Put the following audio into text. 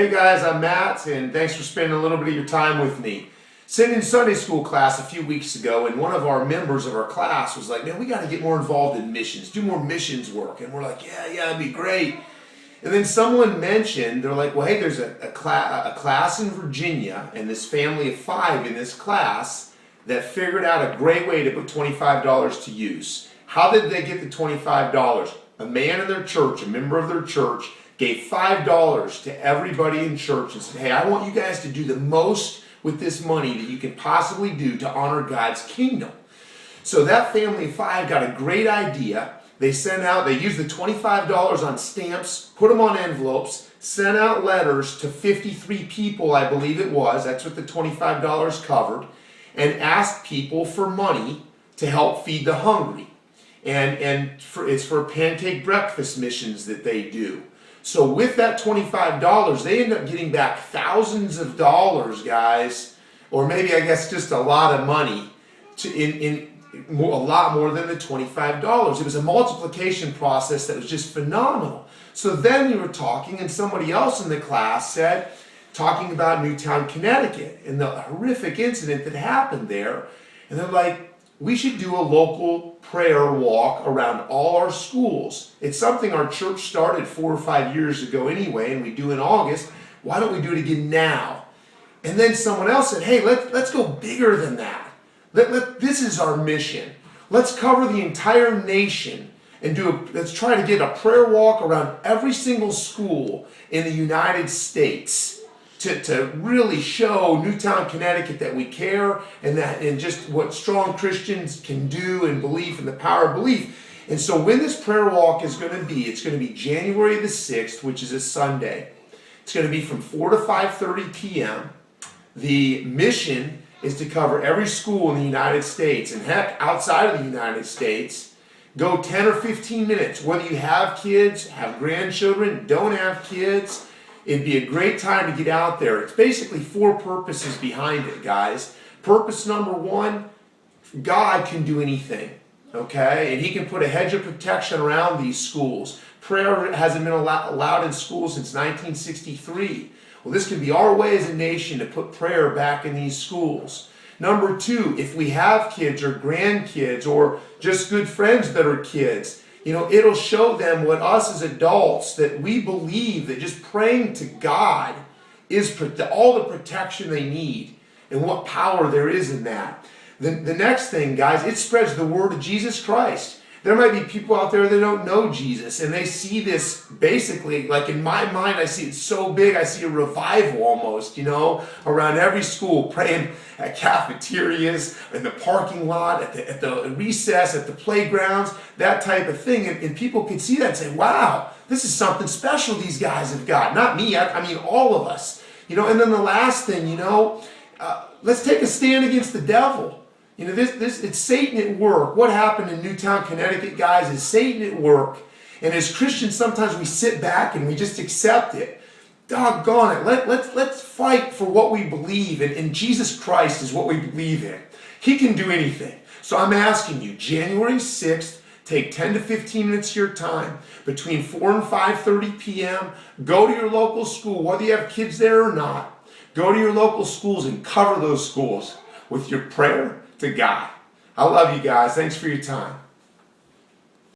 Hey guys, I'm Matt, and thanks for spending a little bit of your time with me. Sitting in Sunday school class a few weeks ago, and one of our members of our class was like, man, we got to get more involved in missions, do more missions work. And we're like, yeah, it'd be great. And then someone mentioned, they're like, well, hey, there's a class in Virginia, and this family of 5 in this class that figured out a great way to put $25 to use. How did they get the $25? A man in their church, a member of their church, gave $5 to everybody in church and said, hey, I want you guys to do the most with this money that you can possibly do to honor God's kingdom. So that family of 5 got a great idea. They used the $25 on stamps, put them on envelopes, sent out letters to 53 people, I believe it was, that's what the $25 covered, and asked people for money to help feed the hungry. It's for pancake breakfast missions that they do. So with that $25, they end up getting back thousands of dollars, guys, or maybe I guess just a lot of money, a lot more than the $25. It was a multiplication process that was just phenomenal. So then we were talking, and somebody else in the class talking about Newtown, Connecticut, and the horrific incident that happened there. And they're like, we should do a local prayer walk around all our schools. It's something our church started 4 or 5 years ago anyway, and we do in August. Why don't we do it again now? And then someone else said, hey, let's go bigger than that. This is our mission. Let's cover the entire nation and let's try to get a prayer walk around every single school in the United States to really show Newtown, Connecticut that we care and just what strong Christians can do and belief and the power of belief. And so when this prayer walk is going to be, it's going to be January the 6th, which is a Sunday. It's going to be from 4 to 5:30 p.m. The mission is to cover every school in the United States, and heck, outside of the United States. Go 10 or 15 minutes, whether you have kids, have grandchildren, don't have kids. It'd be a great time to get out there. It's basically 4 purposes behind it, guys. Purpose number 1, God can do anything, okay? And he can put a hedge of protection around these schools. Prayer hasn't been allowed in schools since 1963. Well, this can be our way as a nation to put prayer back in these schools. Number 2, if we have kids or grandkids or just good friends that are kids, it'll show them what us as adults, that we believe that just praying to God is all the protection they need and what power there is in that. The next thing, guys, it spreads the word of Jesus Christ. There might be people out there that don't know Jesus, and they see this basically, like in my mind, I see it so big, I see a revival almost, around every school, praying at cafeterias, in the parking lot, at the recess, at the playgrounds, that type of thing. And people can see that and say, wow, this is something special these guys have got. Not me, I mean all of us. And then the last thing, let's take a stand against the devil. It's Satan at work. What happened in Newtown, Connecticut, guys, is Satan at work. And as Christians, sometimes we sit back and we just accept it. Doggone it. Let's fight for what we believe in. And Jesus Christ is what we believe in. He can do anything. So I'm asking you, January 6th, take 10 to 15 minutes of your time between 4 and 5:30 p.m. Go to your local school, whether you have kids there or not. Go to your local schools and cover those schools with your prayer to God. I love you guys. Thanks for your time.